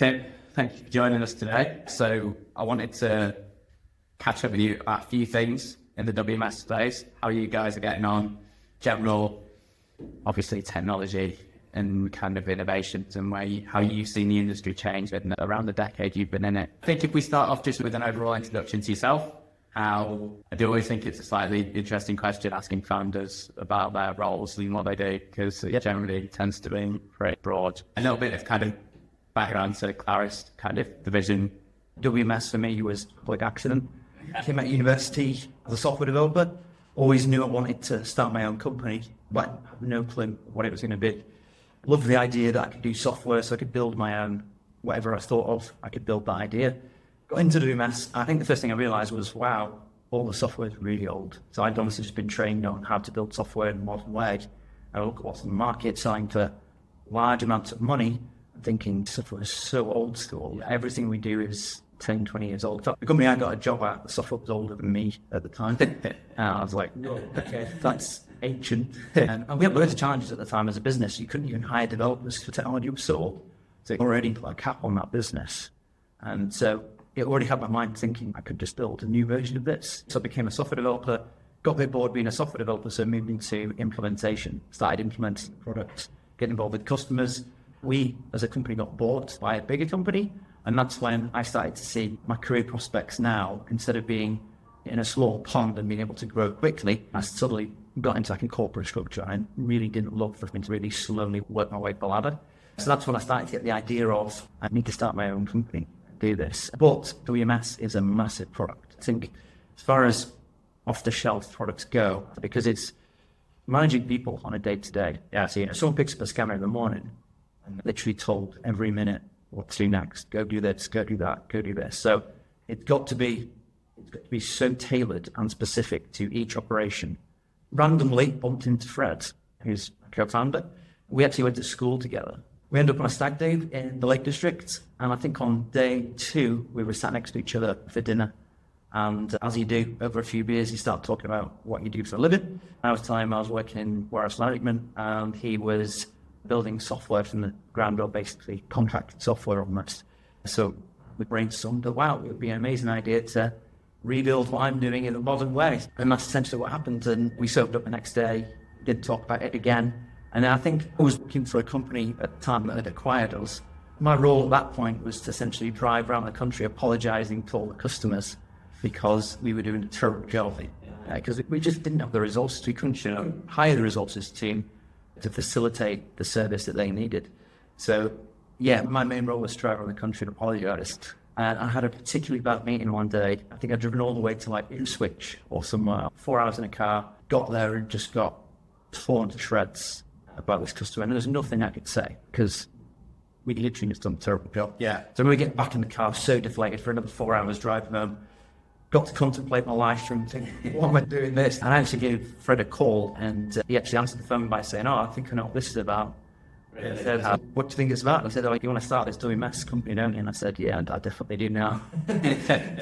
Tim, thank you for joining us today. So I wanted to catch up with you about a few things in the WMS space, how you guys are getting on, general, obviously technology and kind of innovations and how you've seen the industry change in around the decade you've been in it. I think if we start off just with an overall introduction to yourself, I do always think it's a slightly interesting question asking founders about their roles and what they do, because it generally tends to be pretty broad. A little bit of kind of background to Clarus, kind of the vision. WMS for me was a public accident. I came out of university as a software developer, always knew I wanted to start my own company, but had no clue what it was going to be. Loved the idea that I could do software so I could build my own, whatever I thought of, I could build that idea. Got into WMS, I think the first thing I realised was, wow, all the software is really old. So I'd obviously just been trained on how to build software in a modern way. I look at what's in the market, selling for large amounts of money, thinking software is so old school. Everything we do is 10, 20 years old. The company I got a job at, the software was older than me at the time. And I was like, no, okay, that's ancient. And we had loads of challenges at the time as a business. You couldn't even hire developers for technology was sold. So already put a cap on that business. And so it already had my mind thinking I could just build a new version of this. So I became a software developer, got a bit bored being a software developer, so moved into implementation, started implementing the product, getting involved with customers. We, as a company, got bought by a bigger company, and that's when I started to see my career prospects now, instead of being in a small pond and being able to grow quickly, I suddenly got into like a corporate structure and really didn't look for me to really slowly work my way up the ladder. So that's when I started to get the idea of, I need to start my own company, do this. But WMS is a massive product. I think as far as off-the-shelf products go, because it's managing people on a day-to-day. Yeah, so someone picks up a scanner in the morning, and literally told every minute what to do next. Go do this, go do that, go do this. So it's got to be so tailored and specific to each operation. Randomly bumped into Fred, who's a co-founder. We actually went to school together. We ended up on a stag do in the Lake District, and I think on day 2 we were sat next to each other for dinner. And as you do, over a few beers, you start talking about what you do for a living. I was telling him I was working in warehouse management, and he was building software from the ground up, basically contracted software almost. So we brainstormed that, wow, it would be an amazing idea to rebuild what I'm doing in a modern way. And that's essentially what happened. And we soaked up the next day, did talk about it again. And I think I was working for a company at the time that had acquired us. My role at that point was to essentially drive around the country apologising to all the customers because we were doing a terrible job. Because we just didn't have the resources. We couldn't hire the resources to facilitate the service that they needed. So, yeah, my main role was to drive around the country and apologise. And I had a particularly bad meeting one day. I think I'd driven all the way to like Ipswich or somewhere, 4 hours in a car, got there and just got torn to shreds about this customer. And there was nothing I could say because we literally just done a terrible job. Yeah. So when we get back in the car, so deflated for another 4 hours driving home, got to contemplate my life and think, what am I doing this? And I actually gave Fred a call, and he actually answered the phone by saying, I think I know what this is about. Really? He said, what do you think it's about? And I said, you want to start this WMS company, don't you? And I said, yeah, I definitely do now.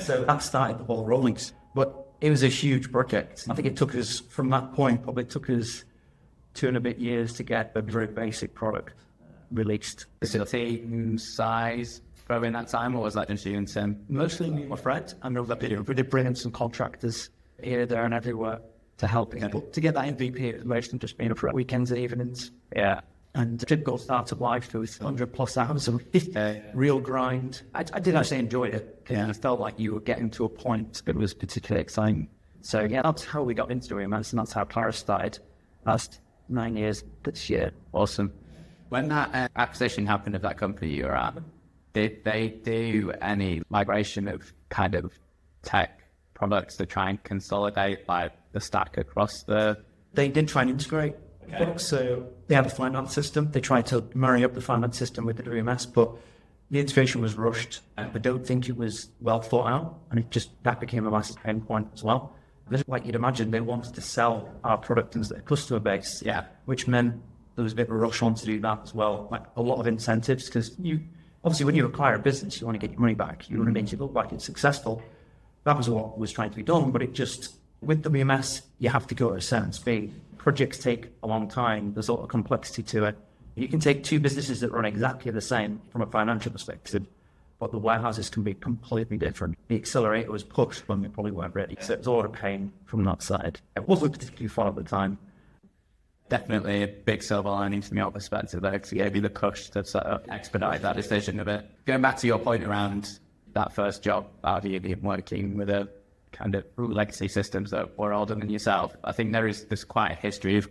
So that started the ball rolling. But it was a huge project. I think it took us, from that point, probably took us 2 and a bit years to get a very basic product released. Facility, size, probably in that time, or was that just you and Tim? Mostly me and my friend. I know that we did bring in some contractors here, there, and everywhere to help. But to get that MVP, it was mostly just being up for weekends and evenings. Yeah. And typical startup life, it was 100 plus hours a week, real grind. I did actually enjoy it. I felt like you were getting to a point that was particularly exciting. So yeah, that's how we got into WMS, and that's how Clarus started. Last 9 years this year. Awesome. When that acquisition happened of that company you were at, did they do any migration of kind of tech products to try and consolidate like the stack across the... They did try and integrate. Okay. So they had a finance system. They tried to marry up the finance system with the WMS, but the integration was rushed. I don't think it was well thought out, and that became a massive pain point as well. Like you'd imagine, they wanted to sell our product into their customer base, which meant there was a bit of a rush on to do that as well. Like a lot of incentives, because obviously when you acquire a business, you want to get your money back. You want to make it look like it's successful. That was what was trying to be done, but with WMS, you have to go at a certain speed. Projects take a long time. There's a lot of complexity to it. You can take two businesses that run exactly the same from a financial perspective, but the warehouses can be completely different. The accelerator was pushed when we probably weren't ready. So it was a lot of pain from that side. It wasn't particularly fun at the time. Definitely a big silver lining from your perspective, though, because it gave you the push to sort of expedite that decision a bit. Going back to your point around that first job out of uni, working with a kind of legacy systems that were older than yourself, I think there's quite a history of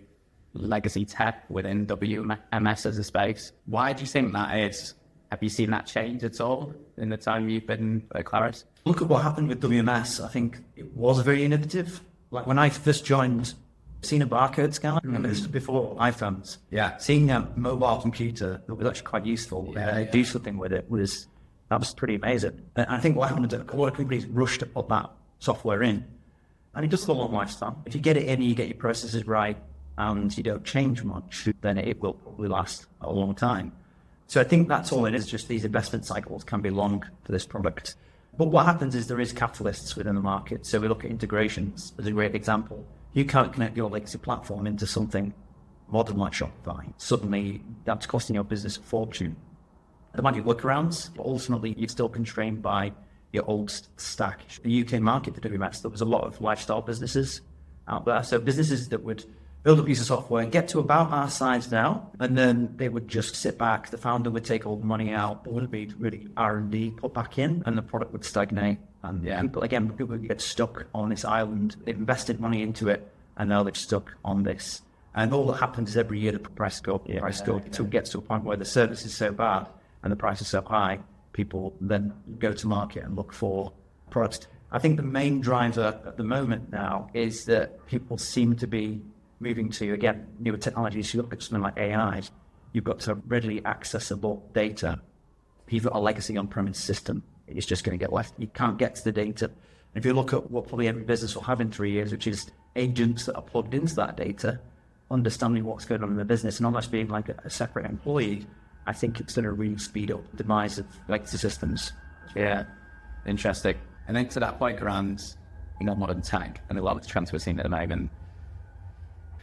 legacy tech within WMS as a space. Why do you think that is? Have you seen that change at all in the time you've been at Clarus? Look at what happened with WMS. I think it was very innovative. Like when I first joined, seen a barcode scanner. Remember this was before iPhones. Yeah. Seeing a mobile computer that was actually quite useful, do something with it was pretty amazing. And I think what happened is that a lot of companies rushed to put that software in, and it just a long lifestyle. If you get it in, you get your processes right, and you don't change much, then it will probably last a long time. So I think that's all it is. Just these investment cycles can be long for this product. But what happens is there is catalysts within the market. So we look at integrations as a great example. You can't connect your legacy platform into something modern like Shopify. Suddenly, that's costing your business a fortune. There might be workarounds, but ultimately, you're still constrained by your old stack. The UK market for WMS, there was a lot of lifestyle businesses out there. So businesses that would build a piece of software, get to about our size now, and then they would just sit back. The founder would take all the money out. There wouldn't be really R&D put back in, and the product would stagnate. And people would get stuck on this island. They've invested money into it, and now they're stuck on this. And all that happens is every year the price goes up until it gets to a point where the service is so bad and the price is so high, people then go to market and look for products. I think the main driver at the moment now is that people seem to be moving to, again, newer technologies. You look at something like AI, you've got some readily accessible data. If you've got a legacy on-premise system, it's just going to get left. You can't get to the data. And if you look at what probably every business will have in 3 years, which is agents that are plugged into that data, understanding what's going on in the business and almost being like a separate employee, I think it's going to really speed up the demise of legacy systems. Yeah, interesting. And then to that point around modern tech and a lot of the trends we're seeing at the moment,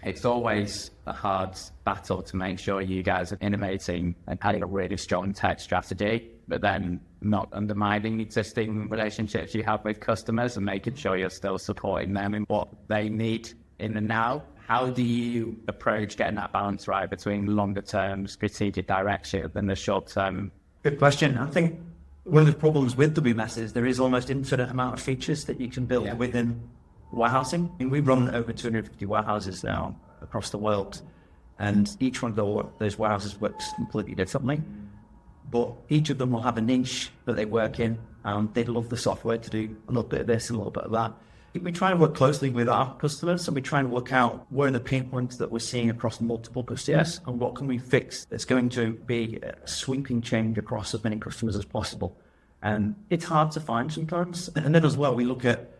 it's always a hard battle to make sure you guys are innovating and having a really strong tech strategy, but then not undermining existing relationships you have with customers and making sure you're still supporting them in what they need in the now. How do you approach getting that balance right between longer term strategic direction and the short term? Good question. I think one of the problems with WMS is there is almost infinite amount of features that you can build within warehousing. I mean, we run over 250 warehouses now across the world, and each one of those warehouses works completely differently. But each of them will have a niche that they work in, and they love the software to do a little bit of this and a little bit of that. We try to work closely with our customers, and we try and work out where are the pain points that we're seeing across multiple customers, and what can we fix that's going to be a sweeping change across as many customers as possible. And it's hard to find sometimes. And then as well, we look at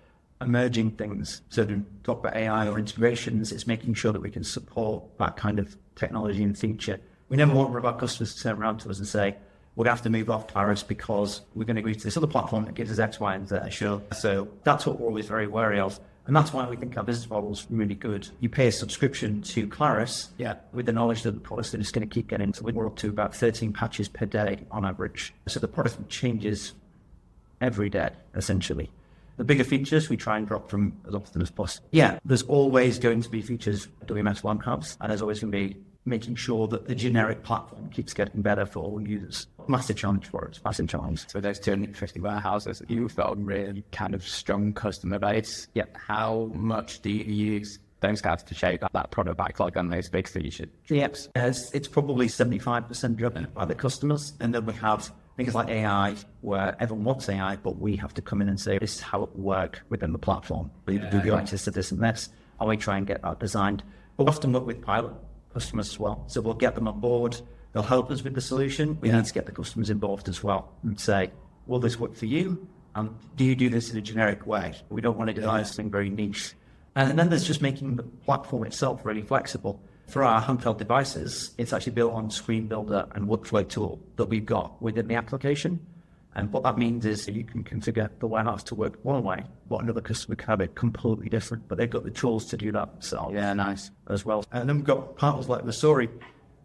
emerging things. So to talk about AI or integrations, it's making sure that we can support that kind of technology in the future. We never want one of our customers to turn around to us and say, we're going to have to move off Clarus because we're going to move to this other platform that gives us X, Y, and Z. Sure. So that's what we're always very wary of. And that's why we think our business model is really good. You pay a subscription to Clarus with the knowledge that the products are just going to keep getting. So we're up to about 13 patches per day on average. So the product changes every day, essentially. The bigger features we try and drop from as often as possible. Yeah, there's always going to be features WMS One has, and there's always going to be making sure that the generic platform keeps getting better for all users. Massive challenge for us, massive challenge. So those 250 warehouses, you've got a really kind of strong customer base. Yeah. How much do you use those guys to shape that product backlog on those big features? Yep, it's probably 75% driven by the customers, and then we have things like AI, where everyone wants AI, but we have to come in and say, this is how it will work within the platform. We do the access to this and this, and we try and get that designed. But we often work with pilot customers as well. So we'll get them on board. They'll help us with the solution. We need to get the customers involved as well and say, will this work for you? And do you do this in a generic way? We don't want to design something very niche. And then there's just making the platform itself really flexible. For our handheld devices, it's actually built on Screen Builder and workflow tool that we've got within the application. And what that means is you can configure the warehouse to work one way, but another customer can have it completely different, but they've got the tools to do that themselves. Yeah, nice. As well. And then we've got partners like Missouri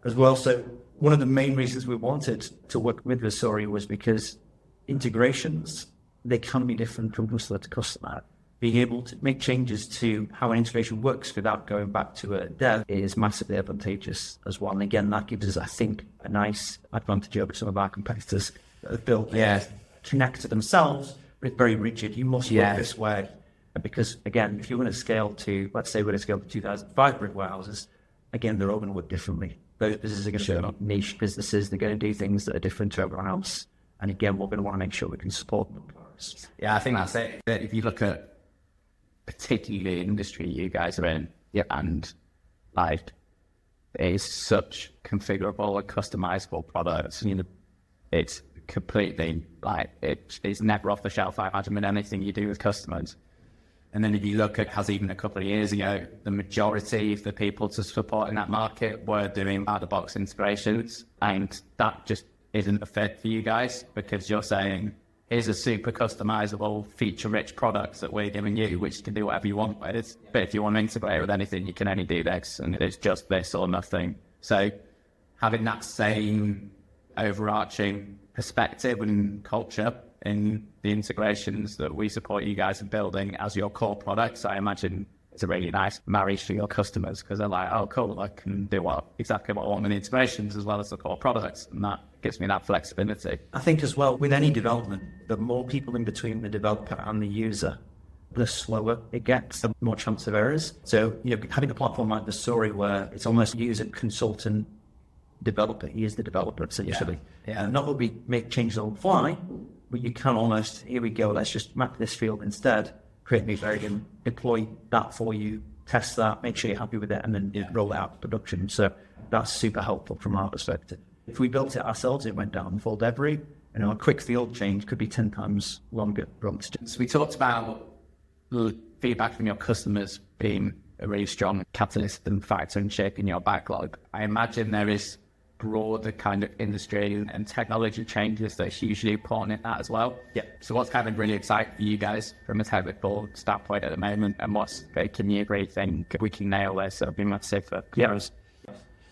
as well. So one of the main reasons we wanted to work with Vasori was because integrations, they can be different from customer to customer. Being able to make changes to how an integration works without going back to a dev is massively advantageous as well. And again, that gives us, I think, a nice advantage over some of our competitors that have built connect to themselves, but it's very rigid. You must work this way. Because again, if you're going to scale to, let's say we're going to scale to 2005 brick warehouses, again, they're all going to work differently. Those businesses are going to be niche businesses. They're going to do things that are different to everyone else. And again, we're going to want to make sure we can support them. Yeah, I think that's it. If you look at particularly the industry you guys are in, and like it is such configurable and customizable products. It's completely like it's never off the shelf, I imagine, with anything you do with customers. And then if you look at, as even a couple of years ago, the majority of the people to support in that market were doing out-of-the-box integrations, and that just isn't a fit for you guys because you're saying, here's a super customizable, feature-rich product that we're giving you, which can do whatever you want with it. But if you want to integrate with anything, you can only do this, and it's just this or nothing. So having that same overarching perspective and culture in the integrations that we support you guys in building as your core products, I imagine it's a really nice marriage for your customers because they're like, oh, cool, I can do exactly what I want with the integrations as well as the core products. And that gives me that flexibility. I think as well, with any development, the more people in between the developer and the user, the slower it gets, the more chance of errors. So, having a platform like the Story where it's almost user consultant developer, he is the developer essentially. Yeah. Not that we make changes on the fly, but you can almost, here we go, let's just map this field instead, create a new variant, deploy that for you, test that, make sure you're happy with it, and then roll it out to production. So that's super helpful from our perspective. If we built it ourselves, it went down full dev route, a quick field change could be 10 times longer. So we talked about the feedback from your customers being a really strong catalyst and factor in shaping your backlog. I imagine there is broader kind of industry and technology changes that are hugely important in that as well. Yeah. So what's kind of really exciting for you guys from a technical standpoint at the moment, and what's making you really think we can nail this? It'll be massive for Clarus.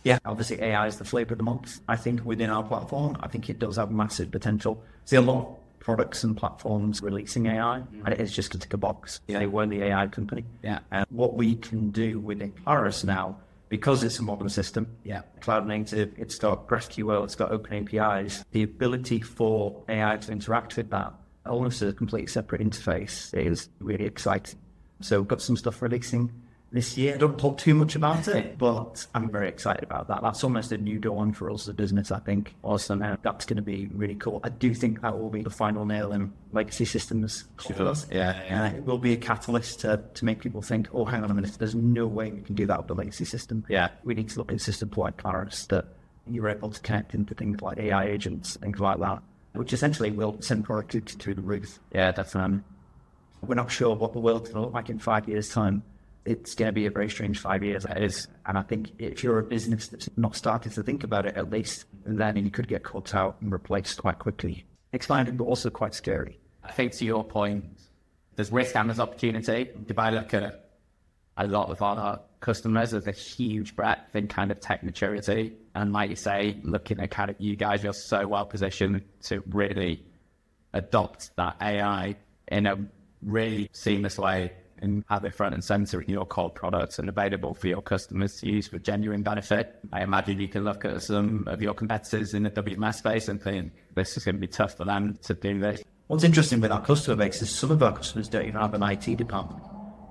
Yeah, obviously AI is the flavor of the month. I think within our platform, I think it does have massive potential. See a lot of products and platforms releasing AI, and it is just to tick a box. They were the AI company. Yeah. And what we can do within Clarus now, because it's a modern system, cloud native, it's got GraphQL, it's got open APIs, the ability for AI to interact with that, almost as a completely separate interface, is really exciting. So we've got some stuff releasing this year. I don't talk too much about it, but I'm very excited about that. That's almost a new dawn for us as a business, I think. Awesome. That's going to be really cool. I do think that will be the final nail in legacy systems. It will be a catalyst to make people think, oh, hang on a minute, there's no way we can do that with the legacy system. Yeah. We need to look at a system like Clarus that you're able to connect into things like AI agents, things like that, which essentially will send productivity through the roof. Yeah, definitely. We're not sure what the world's going to look like in 5 years' time. It's going to be a very strange 5 years. It is. And I think if you're a business that's not started to think about it, at least, then you could get caught out and replaced quite quickly. Exciting, but also quite scary. I think to your point, there's risk and there's opportunity. If I look at a lot of our customers, there's a huge breadth in kind of tech maturity. And like you say, looking at kind of you guys, you're so well positioned to really adopt that AI in a really seamless way and have it front and center in your core products and available for your customers to use for genuine benefit. I imagine you can look at some of your competitors in the WMS space and think this is going to be tough for them to do this. What's interesting with our customer base is some of our customers don't even have an IT department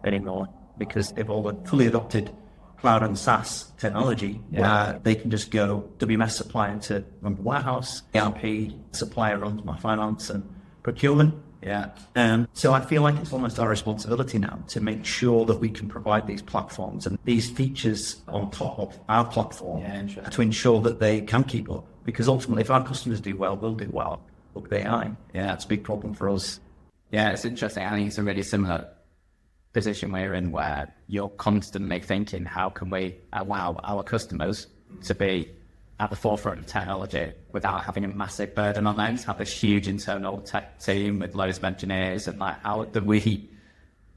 anymore because they've all fully adopted cloud and SaaS technology where they can just go WMS supplier to run the warehouse, ERP supplier runs my finance and procurement. Yeah. So I feel like it's almost our responsibility now to make sure that we can provide these platforms and these features on top of our platform to ensure that they can keep up. Because ultimately, if our customers do well, we'll do well. Look at AI. Yeah, it's a big problem for us. Yeah, it's interesting. I think it's a really similar position we're in where you're constantly thinking, how can we allow our customers to be at the forefront of technology without having a massive burden on them, to have this huge internal tech team with loads of engineers, and like how do we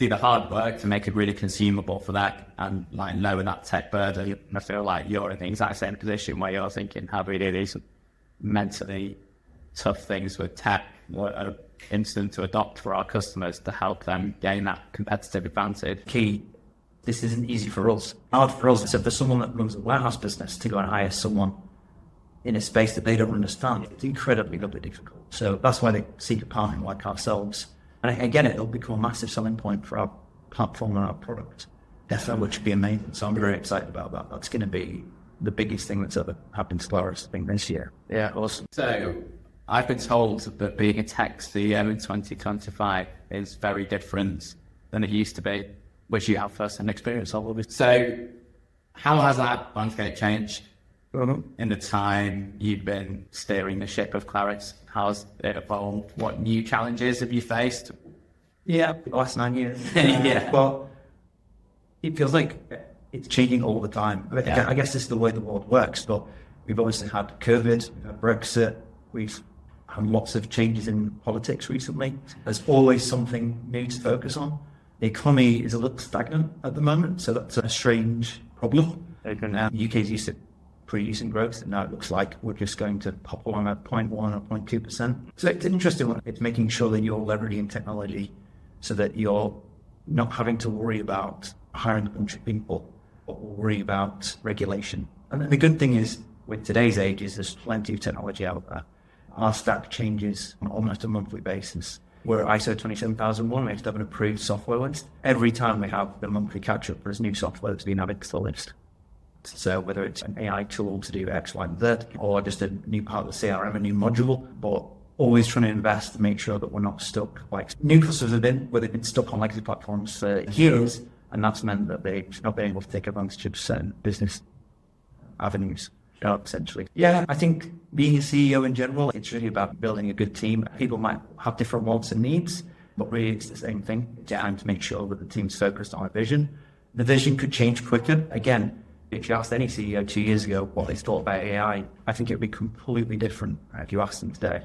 do the hard work to make it really consumable for that and like lower that tech burden. And I feel like you're in the exact same position where you're thinking, how do we do these mentally tough things with tech that are instant to adopt for our customers to help them gain that competitive advantage? Key, this isn't easy for us. Hard for us. So for someone that runs a warehouse business to go and hire someone in a space that they don't understand, it's incredibly difficult. So that's why they seek a partner like ourselves. And again, it'll become a massive selling point for our platform and our product, definitely, which would be amazing. So I'm very excited about that. That's going to be the biggest thing that's ever happened to Clarus, I think, this year. Yeah, awesome. So I've been told that being a tech CEO in 2025 is very different than it used to be, which you have first-hand experience of, obviously. So how has that landscape changed in the time you've been steering the ship of Clarus? How's it evolved? What new challenges have you faced? Yeah, the last 9 years. Yeah. Well, it feels like it's changing all the time. I guess this is the way the world works, but we've obviously had COVID, we've had Brexit, we've had lots of changes in politics recently. There's always something new to focus on. The economy is a little stagnant at the moment, so that's a strange problem. The UK's used to pretty decent growth, and now it looks like we're just going to pop along at 0.1 or 0.2%. So it's an interesting one. It's making sure that you're leveraging technology so that you're not having to worry about hiring a bunch of people or worry about regulation. And the good thing is, with today's age, is there's plenty of technology out there. Our stack changes on almost a monthly basis. We're ISO 27001, we have to have an approved software list. Every time we have the monthly catch-up, there's new software that's been added to the list. So whether it's an AI tool to do X, Y, and Z, or just a new part of the CRM, a new module, but always trying to invest to make sure that we're not stuck. Like new customers have been, where they've been stuck on legacy platforms for years, and that's meant that they've not been able to take advantage of certain business avenues, essentially. Yeah, I think being a CEO in general, it's really about building a good team. People might have different wants and needs, but really it's the same thing. It's time to make sure that the team's focused on a vision. The vision could change quicker. Again, if you asked any CEO 2 years ago what they thought about AI, I think it would be completely different if you asked them today.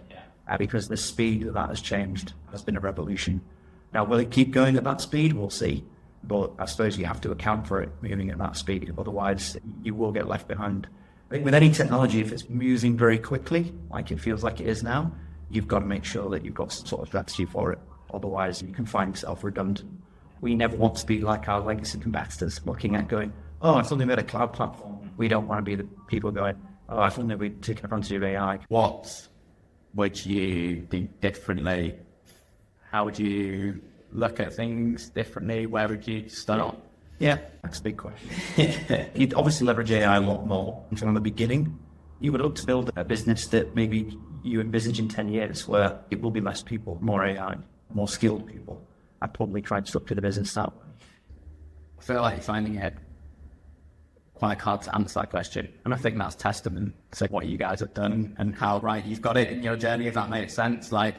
Because the speed that has changed has been a revolution. Now, will it keep going at that speed? We'll see. But I suppose you have to account for it moving at that speed. Otherwise, you will get left behind. I think with any technology, if it's moving very quickly, like it feels like it is now, you've got to make sure that you've got some sort of strategy for it. Otherwise, you can find yourself redundant. We never want to be like our legacy competitors, looking at going, oh, if something about a cloud platform. We don't want to be the people going, oh, I thought we'd take advantage of AI. What would you do differently? How would you look at things differently? Where would you start? Yeah, that's a big question. You'd obviously leverage AI a lot more from the beginning. You would look to build a business that maybe you envisage in 10 years where it will be less people, more AI, more skilled people. I'd probably try and structure the business that way. I feel like you're finding it quite hard to answer that question. And I think that's testament to what you guys have done and how right you've got it in your journey, if that makes sense. Like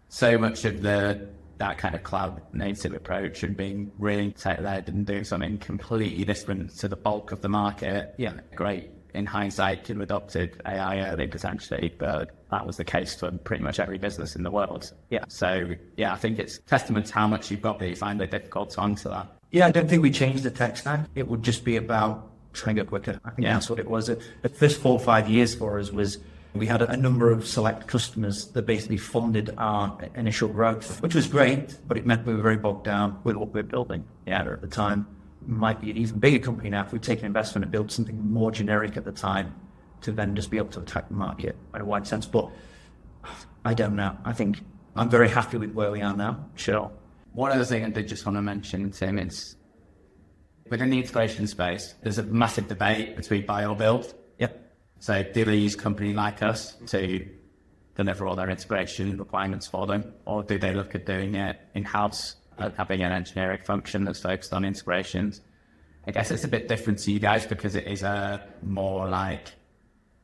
so much of that kind of cloud native approach and being really tech-led and doing something completely different to the bulk of the market. Yeah, great. In hindsight, could have adopted AI early potentially, but that was the case for pretty much every business in the world. Yeah. So yeah, I think it's testament to how much you've got, but you find it difficult to answer that. Yeah, I don't think we changed the tech stack. It would just be about trying to go quicker. I think that's what it was. The first 4 or 5 years for us was we had a number of select customers that basically funded our initial growth, which was great, but it meant we were very bogged down with what we were building. Yeah, at the time, might be an even bigger company now if we've taken investment and built something more generic at the time to then just be able to attack the market in a wide sense. But I don't know. I think I'm very happy with where we are now. Sure. One other thing I did just want to mention, Tim, is within the integration space, there's a massive debate between buy or build. Yep. So do they use a company like us to deliver all their integration requirements for them? Or do they look at doing it in-house, having an engineering function that's focused on integrations? I guess it's a bit different to you guys because it is a more like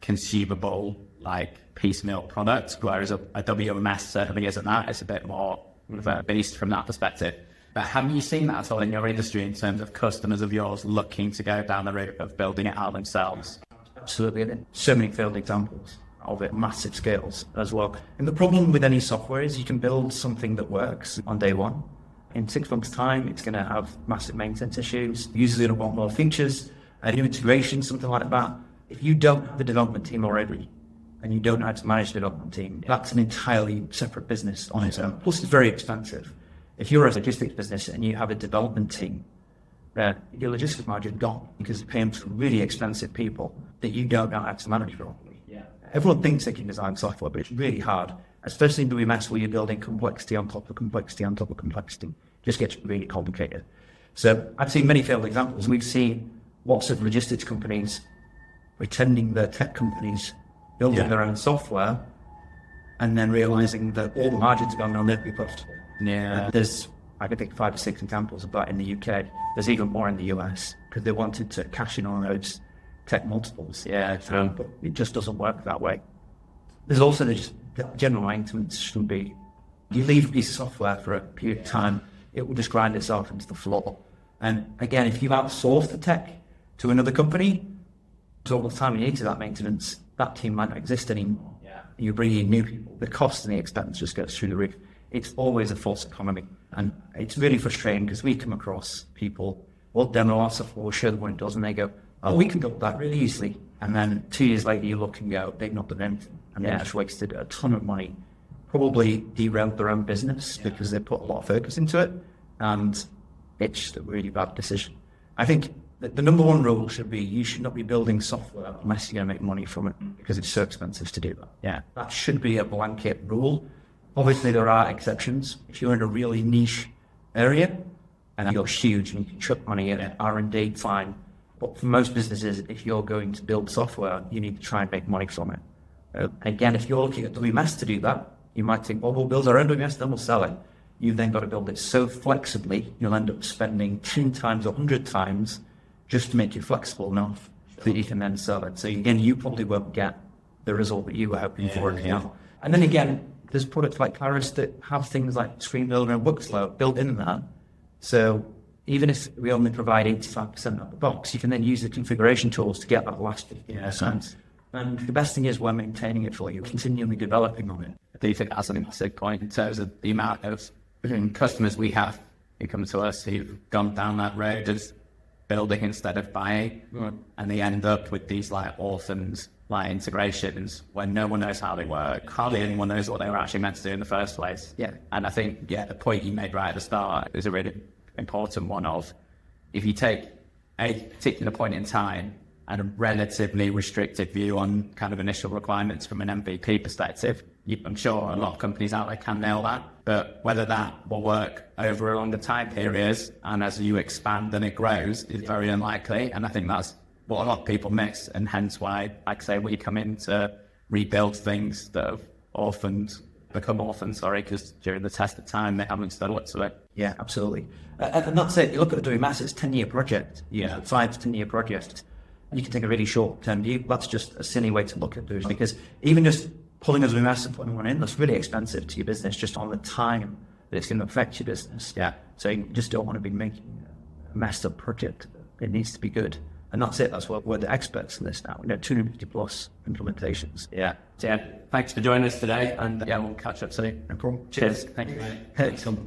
consumable, like piecemeal product, whereas a WMS certainly isn't that. It's a bit more of a beast from that perspective. But have you seen that at all in your industry in terms of customers of yours looking to go down the route of building it out themselves? Absolutely. So many failed examples of it, massive scales as well. And the problem with any software is you can build something that works on day one, In 6 months' time, it's going to have massive maintenance issues. Users are going to want more features, a new integration, something like that. If you don't have the development team already, and you don't know how to manage the development team, that's an entirely separate business on its own. Plus, it's very expensive. If you're a logistics business and you have a development team, your logistics margin is gone because you're paying for really expensive people that you don't know how to manage properly. Yeah. Everyone thinks they can design software, but it's really hard, especially in WMS where you're building complexity on top of complexity on top of complexity. It just gets really complicated. So I've seen many failed examples. We've seen lots of logistics companies pretending they're tech companies, building their own software, and then realizing that all the margins are going on there to be profitable. Yeah. There's, I can think 5 or 6 examples of that in the UK. There's even more in the US because they wanted to cash in on those tech multiples. Yeah, true. But it just doesn't work that way. There's also the general maintenance should be, you leave a piece of software for a period of time, it will just grind itself into the floor. And again, if you outsource the tech to another company, so all the time you need to that maintenance, that team might not exist anymore. Yeah. You bring in new people, the cost and the expense just goes through the roof. It's always a false economy. And it's really frustrating because we come across people, we'll demo our software, we'll show them what it does, and they go, oh, we can build that really easily. And then 2 years later, you look and go, they've not done anything. And they just wasted a ton of money, probably derailed their own business because they put a lot of focus into it. And it's just a really bad decision. I think that the number one rule should be you should not be building software unless you're going to make money from it because it's so expensive to do that. Yeah, that should be a blanket rule. Obviously, there are exceptions. If you're in a really niche area and you're huge and you can chuck money in R&D, fine. But for most businesses, if you're going to build software, you need to try and make money from it. Again, if you're looking at WMS to do that, you might think, well, we'll build our own WMS, then we'll sell it. You've then got to build it so flexibly, you'll end up spending 10 times, 100 times just to make it flexible enough that you can then sell it. So again, you probably won't get the result that you were hoping for. And then again, there's products like Clarus that have things like Screen Builder and Workflow built in that. So even if we only provide 85% of the box, you can then use the configuration tools to get that last 15%. And the best thing is we're maintaining it for you, continually developing on it. I do think that's a massive point in terms of the amount of customers we have who come to us who've gone down that road as building instead of buying, and they end up with these like orphans like integrations when no one knows how they work. Hardly anyone knows what they were actually meant to do in the first place. Yeah. And I think, the point you made right at the start is a really important one of, if you take a particular point in time and a relatively restricted view on kind of initial requirements from an MVP perspective, I'm sure a lot of companies out there can nail that, but whether that will work over a longer time period and as you expand and it grows is very unlikely. And I think that's what a lot of people miss, and hence why, like I say, we come in to rebuild things that have become orphans, because during the test of time they haven't stood up to it. Yeah, absolutely. And that's it. You look at the WMS, it's a 10-year project. 5 to 10-year project. You can take a really short-term view. That's just a silly way to look at it, because even just pulling a WMS and putting one in, that's really expensive to your business just on the time that it's going to affect your business. Yeah. So you just don't want to be making a messed up project. It needs to be good. And that's it. That's what we're the experts in this now. We know 250 plus implementations. Yeah. So, thanks for joining us today, and we'll catch up soon. No problem. Cheers. Thank you. Excellent.